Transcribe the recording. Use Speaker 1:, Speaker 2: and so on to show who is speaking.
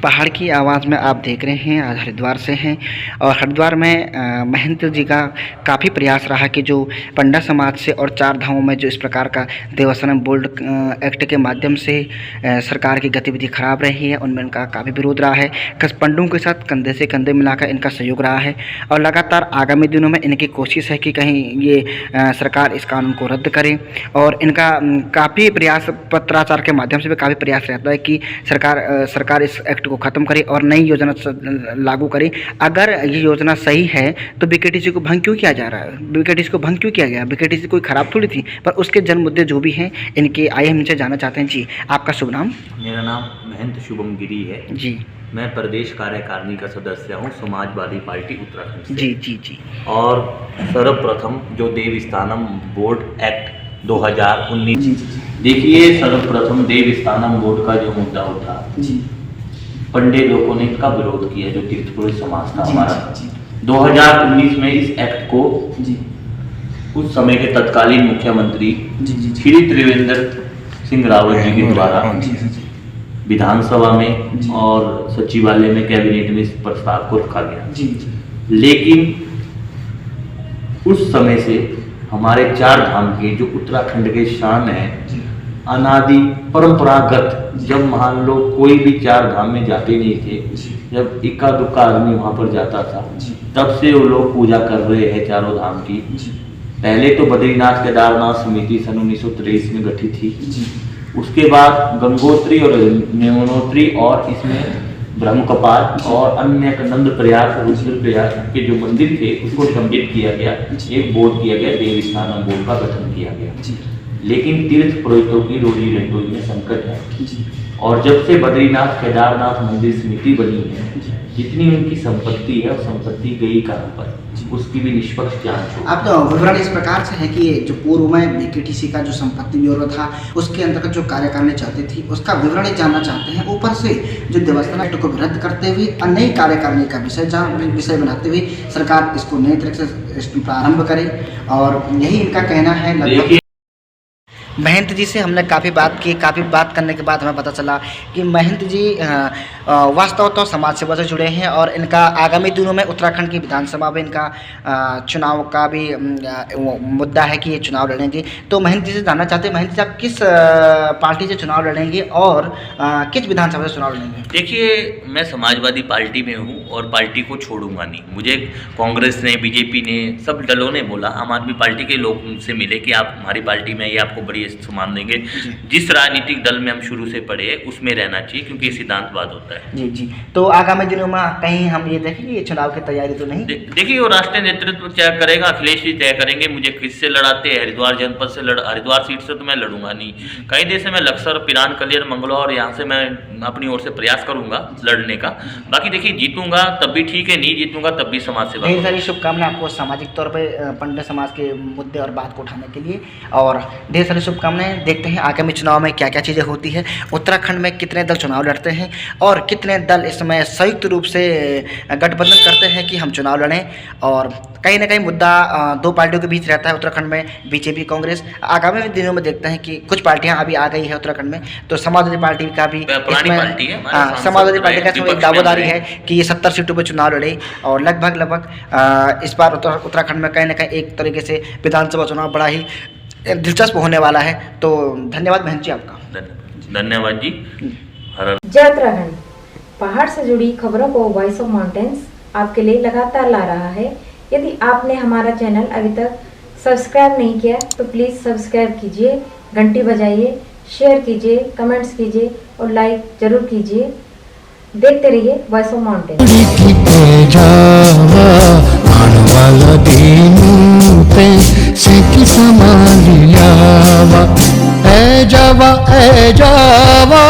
Speaker 1: पहाड़ की आवाज़ में आप देख रहे हैं आज हरिद्वार से हैं और हरिद्वार में महंत जी का काफ़ी प्रयास रहा कि जो पंडा समाज से और चार धामों में जो इस प्रकार का देवस्थानम बोर्ड एक्ट के माध्यम से सरकार की गतिविधि खराब रही है, उनमें इनका काफ़ी विरोध रहा है। पंडों के साथ कंधे से कंधे मिलाकर इनका सहयोग रहा है और लगातार आगामी दिनों में इनकी कोशिश है कि कहीं ये सरकार इस कानून को रद्द करे और इनका काफ़ी प्रयास पत्राचार के माध्यम से भी काफ़ी प्रयास रहता है कि सरकार इस एक्ट को ख़त्म करे और नई योजना लागू करे। अगर ये योजना सही है तो बीकेटीसी को भंग क्यों किया जा रहा है? बीकेटीसी को भंग क्यों किया गया? बीकेटीसी कोई ख़राब थोड़ी थी, पर उसके जन्म मुद्दे जो भी हैं इनके आइए हम इनसे जानना चाहते हैं। जी, आपका शुभ नाम?
Speaker 2: मेरा नाम महंत शुभम गिरी है
Speaker 1: जी।
Speaker 2: मैं प्रदेश कार्यकारिणी का सदस्य हूँ समाजवादी पार्टी उत्तराखंड से।
Speaker 1: जी जी जी।
Speaker 2: और सर्वप्रथम जो देवस्थानम बोर्ड एक्ट 2019, देखिए सर्वप्रथम देवस्थानम बोर्ड का जो मुद्दा उठा, पंडित लोगों ने इसका विरोध किया, जो तीर्थ पुरुष समाज था हमारा। 2019 में इस एक्ट को उस समय के तत्कालीन मुख्यमंत्री श्री त्रिवेंद्र सिंह रावत जी के द्वारा विधानसभा में और सचिवालय में कैबिनेट में इस प्रस्ताव को रखा गया। लेकिन उस समय से हमारे चार धाम के जो उत्तराखंड के शान है, अनादि परंपरागत, जब मान लो कोई भी चार धाम में जाते नहीं थे, जब इक्का दुक्का आदमी वहां पर जाता था, तब से वो लोग पूजा कर रहे हैं चारों धाम की। पहले तो बद्रीनाथ केदारनाथ समिति सन 1923 में गठित थी, उसके बाद गंगोत्री और यमुनोत्री और इसमें ब्रह्मकपाल और अन्य नंद प्रयाग रुद्रप्रयाग के जो मंदिर थे उसको सम्मिलित किया गया, एक बोर्ड किया गया, देवस्थानम बोर्ड का गठन किया गया। लेकिन तीर्थ पुरोहितों की रोजी रोटी में संकट है और जब से बद्रीनाथ केदारनाथ मंदिर समिति बनी है, जितनी उनकी संपत्ति है, संपत्ति गई कहाँ पर, उसकी भी निष्पक्ष जांच हो।
Speaker 1: अब तो विवरण इस प्रकार से है कि जो पूर्व में बीकेटीसी का जो संपत्ति ब्यूरो था उसके अंतर्गत जो कार्यकारिणी चलती थी उसका विवरण जानना चाहते हैं। ऊपर से जो देवस्थान एक्ट को रद्द करते हुए और नई कार्यकारिणी का विषय बनाते हुए सरकार इसको नए तरीके से प्रारंभ करे और यही इनका कहना है। लगभग महंत जी से हमने काफ़ी बात की, काफ़ी बात करने के बाद हमें पता चला कि महंत जी वास्तव तो समाज सेवा से जुड़े हैं और इनका आगामी दिनों में उत्तराखंड की विधानसभा में इनका चुनाव का भी मुद्दा है कि ये चुनाव लड़ेंगे। तो महंत जी से जानना चाहते हैं, महंत जी आप किस पार्टी से चुनाव लड़ेंगे और किस विधानसभा से चुनाव लड़ेंगे?
Speaker 2: देखिए, मैं समाजवादी पार्टी में हूँ और पार्टी को छोड़ूंगा नहीं। मुझे कांग्रेस ने, बीजेपी ने, सब दलों ने बोला, आम आदमी पार्टी के लोग से मिले कि आप हमारी पार्टी में, ये आपको बड़ी सम्मान देंगे। जिस राजनीतिक दल में हम शुरू से पढ़े उसमें रहना चाहिए, क्योंकि सिद्धांतवाद होता है।
Speaker 1: जी जी। तो आगामी दिनों में कहीं हम ये देखेंगे चुनाव की तैयारी तो नहीं?
Speaker 2: देखिए, वो राष्ट्रीय नेतृत्व तय करेगा, अखिलेश जी तय करेंगे मुझे किससे लड़ाते हैं। हरिद्वार जनपद से हरिद्वार सीट से तो मैं लड़ूंगा नहीं। कई देर से मैं लक्सर, पिरान, कलियर, मंगलौर, यहाँ से मैं अपनी ओर से प्रयास करूंगा लड़ने का। बाकी देखिए, जीतूंगा तब भी ठीक है, नहीं जीतूंगा तब भी समाज सेवा।
Speaker 1: ढेर सारी शुभकामनाएं आपको सामाजिक तौर पर पंडित समाज के मुद्दे और बात को उठाने के लिए, और ढेर सारी शुभकामनाएं। देखते हैं आगामी चुनाव में क्या क्या चीज़ें होती है, उत्तराखंड में कितने दल चुनाव लड़ते हैं और कितने दल इसमें संयुक्त रूप से गठबंधन करते हैं कि हम चुनाव लड़ें। और कहीं ना कहीं मुद्दा दो पार्टियों के बीच रहता है उत्तराखंड में, बीजेपी कांग्रेस। आगामी दिनों में देखते हैं कि कुछ पार्टियां अभी आ गई है उत्तराखंड में, तो समाजवादी पार्टी का भी समाजवादी पार्टी का इसमें एक दावेदारी है कि ये 70 सीटों पर चुनाव लड़े और लगभग इस बार उत्तराखंड में कहीं ना कहीं एक तरीके से विधानसभा चुनाव बड़ा ही दिलचस्प होने वाला है। तो धन्यवाद बहन जी आपका।
Speaker 2: धन्यवाद जी।
Speaker 3: जय उत्तराखंड, पहाड़ से जुड़ी खबरों को वॉइस ऑफ माउंटेन्स आपके लिए लगातार ला रहा है। यदि आपने हमारा चैनल अभी तक सब्सक्राइब नहीं किया तो प्लीज़ सब्सक्राइब कीजिए, घंटी बजाइए, शेयर कीजिए, कमेंट्स कीजिए और लाइक जरूर कीजिए। देखते रहिए voice of mountains.
Speaker 4: A Java